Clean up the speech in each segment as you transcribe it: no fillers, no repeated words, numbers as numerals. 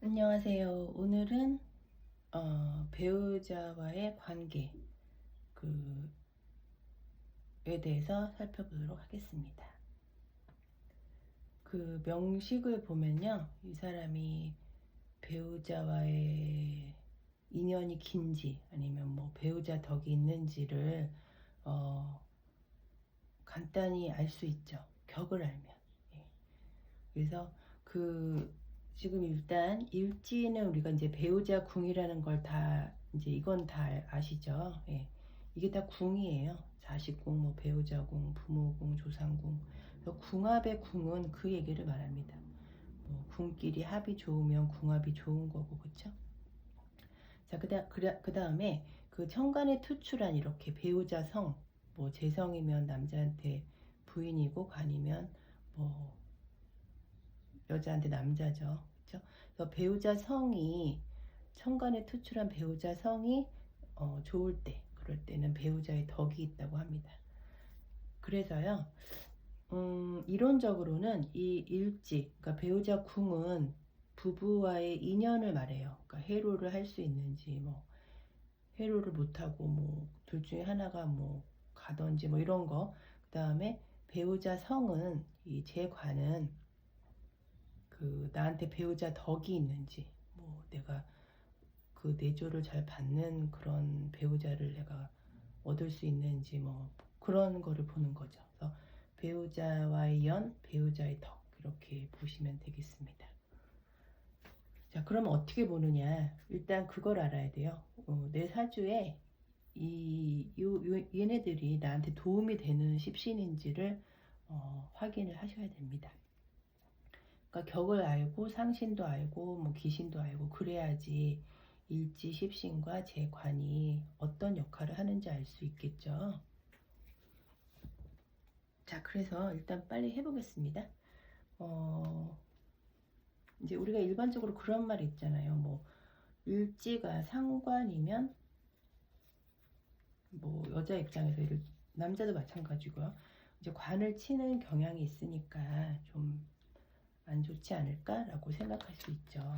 안녕하세요. 오늘은 배우자와의 관계 그에 대해서 살펴보도록 하겠습니다. 그 명식을 보면요, 이 사람이 배우자와의 인연이 긴지 아니면 뭐 배우자 덕이 있는지를 어, 간단히 알 수 있죠. 격을 알면. 예. 그래서 그 지금 일단 일지는 우리가 이제 배우자 궁이라는 걸 다 이제 이건 다 아시죠? 예. 이게 다 궁이에요. 자식궁, 뭐 배우자궁, 부모궁, 조상궁. 그래서 궁합의 궁은 그 얘기를 말합니다. 뭐 궁끼리 합이 좋으면 궁합이 좋은 거고, 그렇죠? 자, 그다음에 그 천간에 투출한 이렇게 배우자 성, 뭐 재성이면 남자한테 부인이고 간이면 뭐 여자한테 남자죠. 그렇죠? 그래서 배우자 성이 천간에 투출한 배우자 성이 좋을 때, 그럴 때는 배우자의 덕이 있다고 합니다. 그래서요, 이론적으로는 이 일지, 그러니까 배우자 궁은 부부와의 인연을 말해요. 그러니까 해로를 할 수 있는지, 뭐 해로를 못하고 뭐 둘 중에 하나가 뭐 가든지 뭐 이런 거. 그 다음에 배우자 성은 이 재관은 그 나한테 배우자 덕이 있는지, 뭐 내가 그 내조를 잘 받는 그런 배우자를 내가 얻을 수 있는지, 뭐 그런 거를 보는 거죠. 그래서 배우자와의 연, 배우자의 덕, 이렇게 보시면 되겠습니다. 자, 그러면 어떻게 보느냐? 일단 그걸 알아야 돼요. 내 사주에 얘네들이 나한테 도움이 되는 십신인지를 확인을 하셔야 됩니다. 그러니까 격을 알고 상신도 알고 뭐 기신도 알고 그래야지 일지 십신과 재관이 어떤 역할을 하는지 알 수 있겠죠. 자, 그래서 일단 빨리 해보겠습니다. 이제 우리가 일반적으로 그런 말 있잖아요. 뭐 일지가 상관이면 뭐 여자 입장에서 남자도 마찬가지고요. 이제 관을 치는 경향이 있으니까 좀 안 좋지 않을까라고 생각할 수 있죠.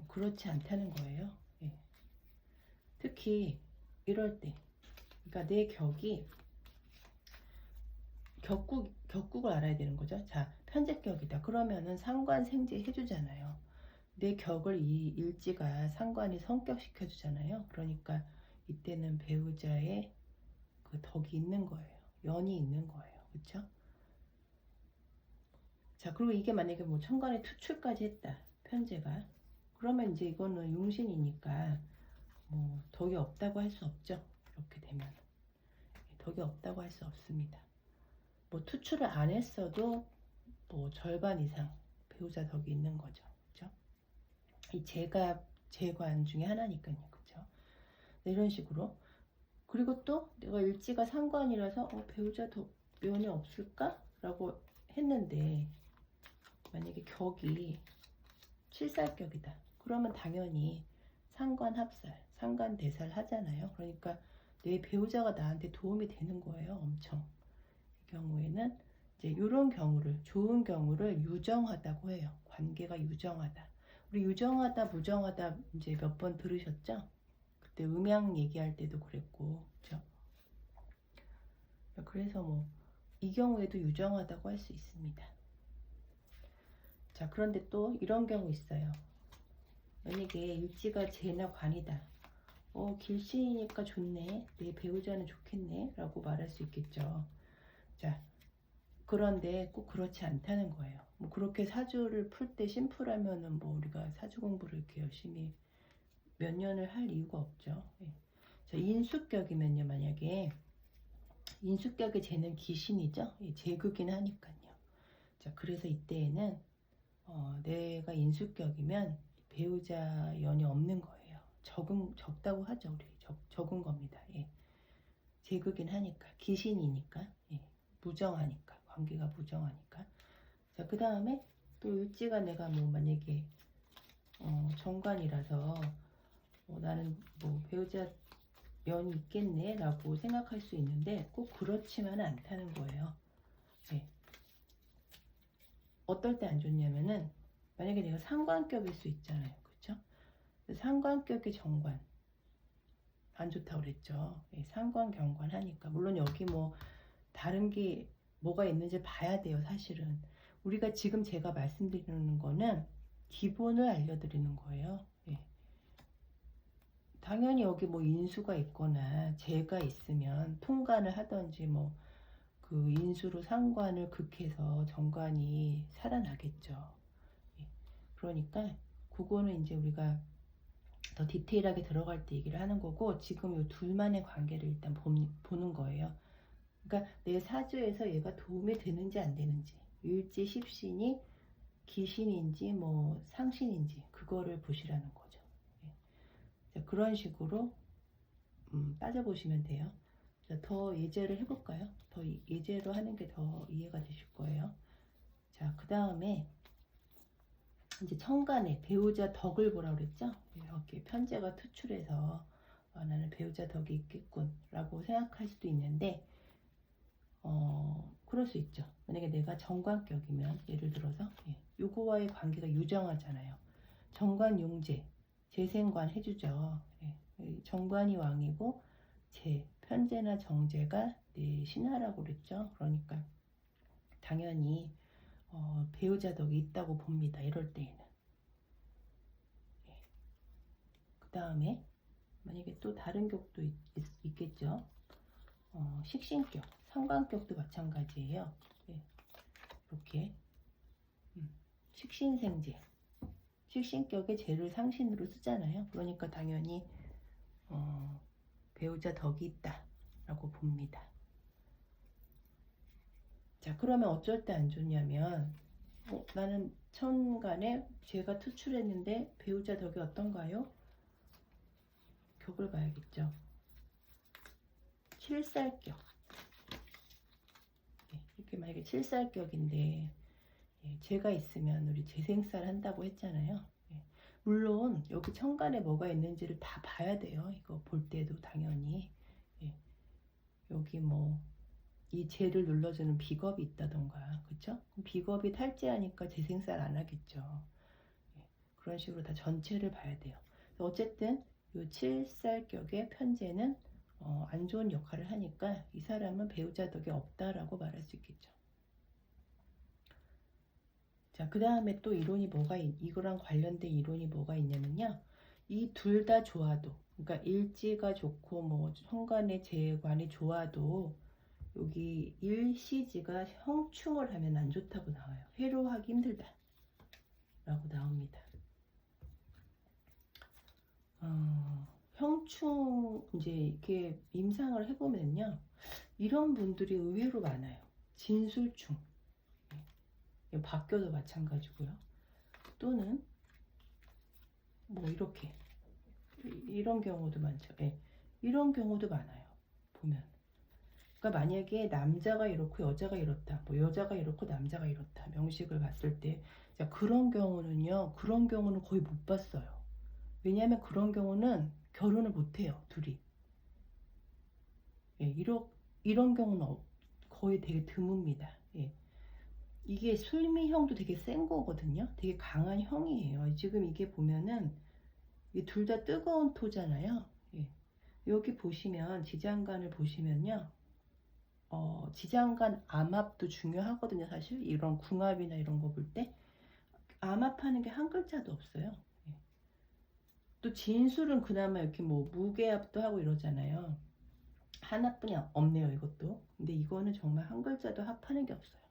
그렇지 않다는 거예요. 예. 특히 이럴 때, 그러니까 내 격이 격국을 알아야 되는 거죠. 자, 편제격이다. 그러면은 상관 생제 해주잖아요. 내 격을 이 일지가 상관이 성격시켜 주잖아요. 그러니까 이때는 배우자의 그 덕이 있는 거예요. 연이 있는 거예요. 그렇죠? 자, 그리고 이게 만약에 뭐 천간에 투출까지 했다. 편제가. 그러면 이제 이거는 용신이니까 뭐 덕이 없다고 할 수 없죠. 이렇게 되면 덕이 없다고 할 수 없습니다. 뭐 투출을 안 했어도 뭐 절반 이상 배우자 덕이 있는 거죠. 그렇죠? 이 재관 중에 하나니까요. 그렇죠? 이런 식으로. 그리고 또 내가 일지가 상관이라서 배우자 덕 면이 없을까? 라고 했는데 만약에 격이 칠살격이다. 그러면 당연히 상관합살, 상관대살 하잖아요. 그러니까 내 배우자가 나한테 도움이 되는 거예요. 엄청. 이 경우에는 이제 이런 경우를, 좋은 경우를 유정하다고 해요. 관계가 유정하다. 우리 유정하다, 무정하다 이제 몇 번 들으셨죠? 그때 음양 얘기할 때도 그랬고, 그렇죠? 그래서 뭐 이 경우에도 유정하다고 할 수 있습니다. 자, 그런데 또 이런 경우 있어요. 만약에 일지가 재나 관이다. 길신이니까 좋네. 내 배우자는 좋겠네. 라고 말할 수 있겠죠. 자, 그런데 꼭 그렇지 않다는 거예요. 뭐 그렇게 사주를 풀 때 심플하면은 뭐 우리가 사주 공부를 이렇게 열심히 몇 년을 할 이유가 없죠. 예. 자, 인수격이면요. 만약에 인수격의 재는 기신이죠. 예, 재극인 하니까요. 자, 그래서 이때에는 내가 인수격이면 배우자 연이 없는 거예요. 적다고 하죠. 우리 적은 겁니다. 예. 재극인 하니까, 기신이니까, 예. 무정하니까, 관계가 무정하니까. 자, 그 다음에 또 일지가 내가 뭐 만약에 정관이라서 나는 뭐 배우자 연이 있겠네 라고 생각할 수 있는데 꼭 그렇지만은 않다는 거예요. 예. 어떨 때 안 좋냐면은 만약에 만약에 내가 상관격일 수 있잖아요. 그쵸? 상관격의 정관 안 좋다고 그랬죠. 예, 상관 경관 하니까 물론 여기 뭐 다른 게 뭐가 있는지 봐야 돼요. 사실은 우리가 지금 제가 말씀드리는 거는 기본을 알려드리는 거예요. 예. 당연히 여기 뭐 인수가 있거나 재가 있으면 통관을 하든지 뭐 그 인수로 상관을 극해서 정관이 살아나겠죠. 예. 그러니까 그거는 이제 우리가 더 디테일하게 들어갈 때 얘기를 하는 거고 지금 이 둘만의 관계를 일단 보는 거예요. 그러니까 내 사주에서 얘가 도움이 되는지 안 되는지 일지 십신이 기신인지 뭐 상신인지 그거를 보시라는 거죠. 예. 자, 그런 식으로 따져보시면 돼요. 자, 더 예제를 해볼까요? 더 예제로 하는 게 더 이해가 되실 거예요. 자, 그 다음에 이제 천간에 배우자 덕을 보라 그랬죠? 이렇게 편제가 투출해서 나는 배우자 덕이 있겠군 라고 생각할 수도 있는데 그럴 수 있죠. 만약에 내가 정관격이면 예를 들어서 요거와의 관계가 유정하잖아요. 정관용재 재생관 해주죠. 정관이 왕이고 재 편제나 정제가 내 신하라고 그랬죠. 그러니까 당연히 배우자 덕이 있다고 봅니다. 이럴 때에는. 그 다음에 만약에 또 다른 격도 있겠죠. 식신격, 상관격도 마찬가지예요. 이렇게 식신생재, 식신격의 재를 상신으로 쓰잖아요. 그러니까 당연히 배우자 덕이 있다라고 봅니다. 자, 그러면 어쩔 때 안 좋냐면 나는 천간에 재가 투출했는데 배우자 덕이 어떤가요? 격을 봐야겠죠. 칠살격. 이렇게 만약에 칠살격인데 재가 있으면 우리 재생살 한다고 했잖아요. 물론 여기 천간에 뭐가 있는지를 다 봐야 돼요. 이거 볼 때도 당연히 여기 뭐 이 재를 눌러주는 비겁이 있다던가 그쵸? 비겁이 탈재하니까 재생살 안 하겠죠. 그런 식으로 다 전체를 봐야 돼요. 어쨌든 이 칠살격의 편제는 안 좋은 역할을 하니까 이 사람은 배우자 덕이 없다라고 말할 수 있겠죠. 자, 그 다음에 또 이론이 이거랑 관련된 이론이 뭐가 있냐면요. 이 둘 다 좋아도, 그러니까 일지가 좋고 뭐 천간의 재관이 좋아도 여기 일시지가 형충을 하면 안 좋다고 나와요. 회로하기 힘들다 라고 나옵니다. 형충 이제 이렇게 임상을 해보면요. 이런 분들이 의외로 많아요. 진술충. 바뀌어도 마찬가지고요. 또는 뭐 이렇게 이런 경우도 많죠. 이런 경우도 많아요. 보면. 그러니까 만약에 남자가 이렇고 여자가 이렇다. 뭐 여자가 이렇고 남자가 이렇다. 명식을 봤을 때 자, 그런 경우는요. 그런 경우는 거의 못 봤어요. 왜냐하면 그런 경우는 결혼을 못 해요. 둘이. 이런 경우는 거의 되게 드뭅니다. 이게 술미형도 되게 센 거거든요. 되게 강한 형이에요. 지금 이게 보면은 둘 다 뜨거운 토잖아요. 여기 보시면 지장간을 보시면요. 지장간 암합도 중요하거든요. 사실 이런 궁합이나 이런 거 볼 때 암합하는 게 한 글자도 없어요. 또 진술은 그나마 이렇게 뭐 무게합도 하고 이러잖아요. 하나뿐이 없네요. 이것도. 근데 이거는 정말 한 글자도 합하는 게 없어요.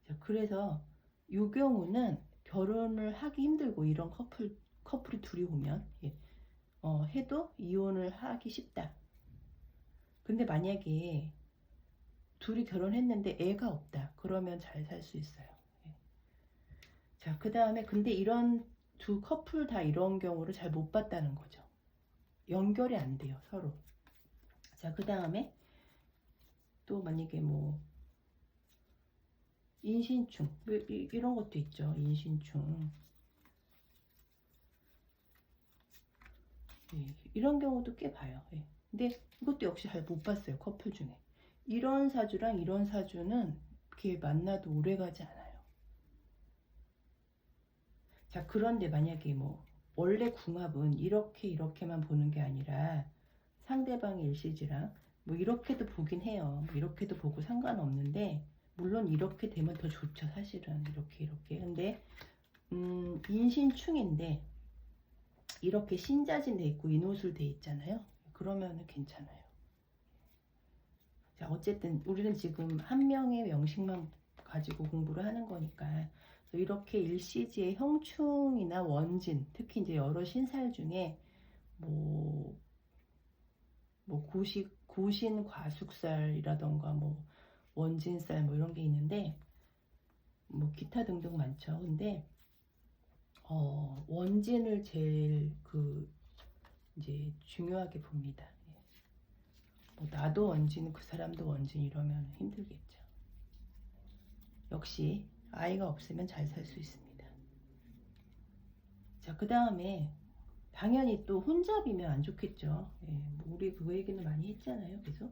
자, 그래서 이 경우는 결혼을 하기 힘들고 이런 커플이 둘이 오면 해도 이혼을 하기 쉽다. 근데 만약에 둘이 결혼했는데 애가 없다. 그러면 잘 살 수 있어요. 자, 그 다음에 근데 이런 두 커플 다 이런 경우를 잘 못 봤다는 거죠. 연결이 안 돼요. 서로. 자, 그 다음에 또 만약에 뭐 인신충 이런 것도 있죠. 인신충. 이런 경우도 꽤 봐요. 근데 이것도 역시 잘 못 봤어요. 커플 중에. 이런 사주랑 이런 사주는 이렇게 만나도 오래 가지 않아요. 자, 그런데 만약에 뭐 원래 궁합은 이렇게만 보는 게 아니라 상대방의 일시지랑 뭐 이렇게도 보긴 해요. 뭐 이렇게도 보고 상관없는데 물론 이렇게 되면 더 좋죠. 사실은 이렇게 근데 인신충인데 이렇게 신자진 돼 있고 인호술 돼 있잖아요. 그러면은 괜찮아요. 자, 어쨌든 우리는 지금 한 명의 명식만 가지고 공부를 하는 거니까 이렇게 일시지의 형충이나 원진, 특히 이제 여러 신살 중에 뭐 고신 과숙살이라던가 뭐 원진살 뭐 이런 게 있는데 뭐 기타 등등 많죠. 근데 원진을 제일 이제 중요하게 봅니다. 뭐 나도 원진, 그 사람도 원진 이러면 힘들겠죠. 역시 아이가 없으면 잘 살 수 있습니다. 자, 그 다음에 당연히 또 혼잡이면 안 좋겠죠. 예, 뭐 우리 그 얘기는 많이 했잖아요. 그래서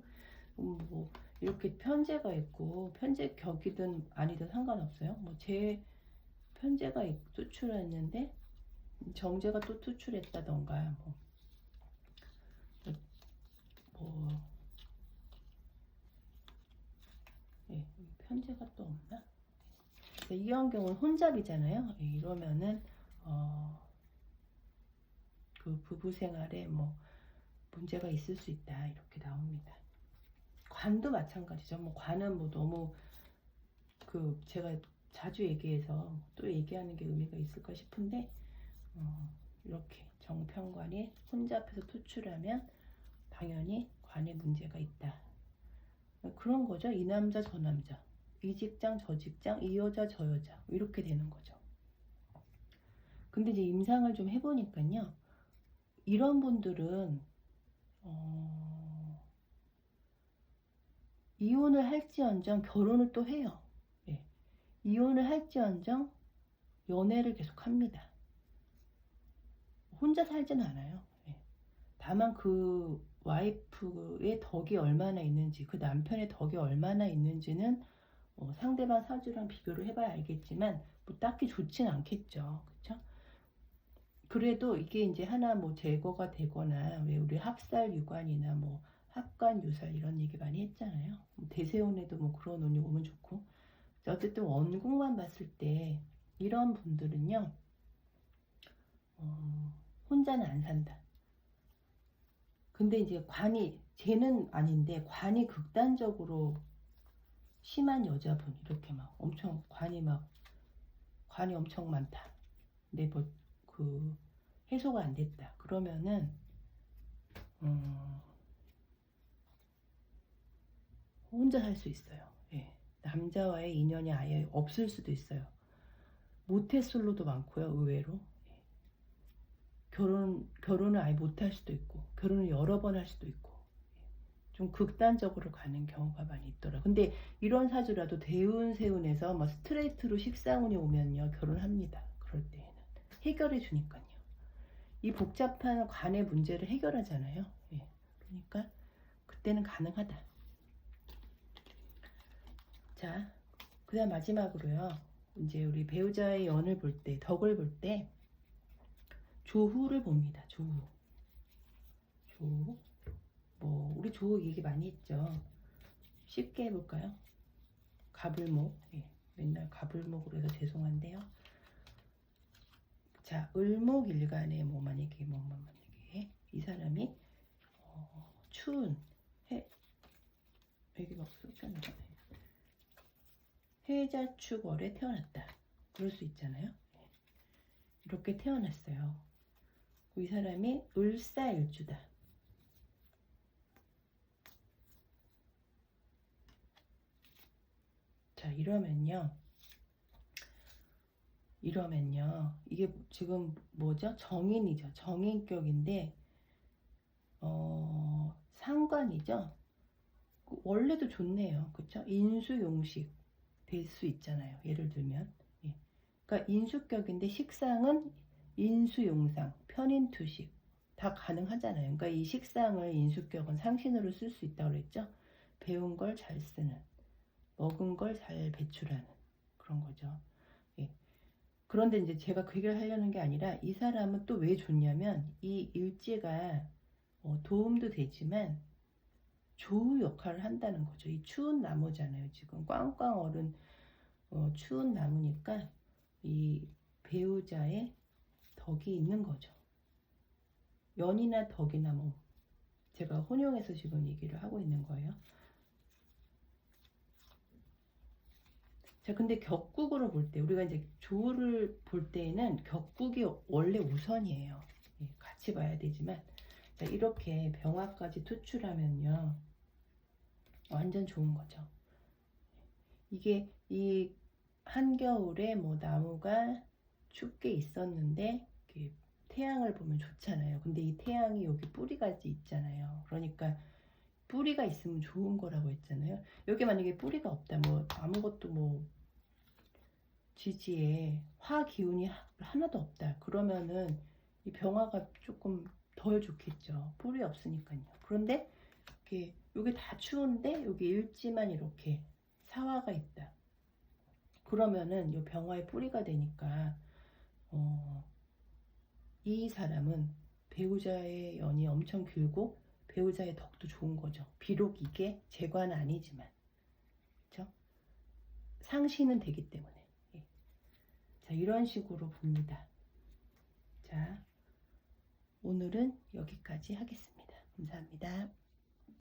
뭐 이렇게 편제가 있고 편제 격이든 아니든 상관없어요. 뭐 제 편제가 투출했는데 정제가 또 투출했다던가 뭐 예, 편제가 또 없나? 이 환경은 혼잡이잖아요. 예, 이러면은 그 부부 생활에 뭐 문제가 있을 수 있다 이렇게 나옵니다. 관도 마찬가지죠. 뭐 관은 뭐 너무 제가 자주 얘기해서 또 얘기하는 게 의미가 있을까 싶은데 이렇게 정편관이 혼잡해서 투출하면 당연히 관에 문제가 있다. 그런 거죠. 이 남자 저 남자, 이 직장 저 직장, 이 여자 저 여자 이렇게 되는 거죠. 근데 이제 임상을 좀 해보니까요. 이런 분들은 이혼을 할지언정 결혼을 또 해요. 예. 이혼을 할지언정 연애를 계속 합니다. 혼자 살진 않아요. 예. 다만 그 와이프의 덕이 얼마나 있는지, 그 남편의 덕이 얼마나 있는지는 상대방 사주랑 비교를 해봐야 알겠지만 뭐 딱히 좋진 않겠죠. 그렇죠? 그래도 이게 이제 하나 뭐 제거가 되거나 왜 우리 합살 유관이나 뭐 합관 유살 이런 얘기 많이 했잖아요. 대세운에도 뭐 그런 운이 오면 좋고. 어쨌든 원궁만 봤을 때 이런 분들은요 혼자는 안 산다. 근데 이제 쟤는 아닌데 관이 극단적으로 심한 여자분 이렇게 막 엄청 관이 엄청 많다. 근데 뭐 해소가 안 됐다. 그러면은 혼자 살 수 있어요. 예. 남자와의 인연이 아예 없을 수도 있어요. 모태솔로도 많고요. 의외로. 예. 결혼을 아예 못할 수도 있고 결혼을 여러 번 할 수도 있고 좀 극단적으로 가는 경우가 많이 있더라고요. 근데 이런 사주라도 대운 세운에서 막 스트레이트로 식상운이 오면요 결혼합니다. 그럴 때에는 해결해 주니까요. 이 복잡한 관의 문제를 해결하잖아요. 예. 그러니까 그때는 가능하다. 자, 그다음 마지막으로요. 이제 우리 배우자의 연을 볼 때, 덕을 볼 때 조후를 봅니다. 조후. 뭐 우리 조후 얘기 많이 했죠. 쉽게 해볼까요? 가불목. 예, 맨날 가불목으로 해서 죄송한데요. 자, 을목일간에 뭐 만약에 이 사람이 추운 여기 막 썼잖아요. 해자축월에 태어났다. 그럴 수 있잖아요. 이렇게 태어났어요. 이 사람이 을사일주다. 자, 이러면요 이게 지금 뭐죠? 정인이죠. 정인격인데 상관이죠. 원래도 좋네요. 그쵸? 인수용식 될 수 있잖아요. 예를 들면 그러니까 인수격인데 식상은 인수용상, 편인투식 다 가능하잖아요. 그러니까 이 식상을 인수격은 상신으로 쓸 수 있다고 그랬죠. 배운 걸 잘 쓰는, 먹은 걸 잘 배출하는 그런 거죠. 예. 그런데 이제 제가 그 얘기를 하려는 게 아니라 이 사람은 또 왜 좋냐면 이 일지가 도움도 되지만 조우 역할을 한다는 거죠. 이 추운 나무잖아요. 지금 꽝꽝 얼은 추운 나무니까 이 배우자의 덕이 있는 거죠. 연이나 덕이나 뭐 제가 혼용해서 지금 얘기를 하고 있는 거예요. 자, 근데 격국으로 볼 때 우리가 이제 조를 볼 때에는 격국이 원래 우선이에요. 예, 같이 봐야 되지만 자, 이렇게 병화까지 투출하면요 완전 좋은 거죠. 이게 이 한겨울에 뭐 나무가 춥게 있었는데 이렇게 태양을 보면 좋잖아요. 근데 이 태양이 여기 뿌리까지 있잖아요. 그러니까 뿌리가 있으면 좋은 거라고 했잖아요. 여기 만약에 뿌리가 없다, 뭐 아무것도 뭐 지지에 화 기운이 하나도 없다. 그러면은 이 병화가 조금 덜 좋겠죠. 뿌리 없으니까요. 그런데 이렇게 여기 다 추운데 여기 일지만 이렇게 사화가 있다. 그러면은 이 병화의 뿌리가 되니까 이 사람은 배우자의 연이 엄청 길고 배우자의 덕도 좋은 거죠. 비록 이게 재관은 아니지만, 그렇죠? 상신은 되기 때문에. 예. 자, 이런 식으로 봅니다. 자, 오늘은 여기까지 하겠습니다. 감사합니다.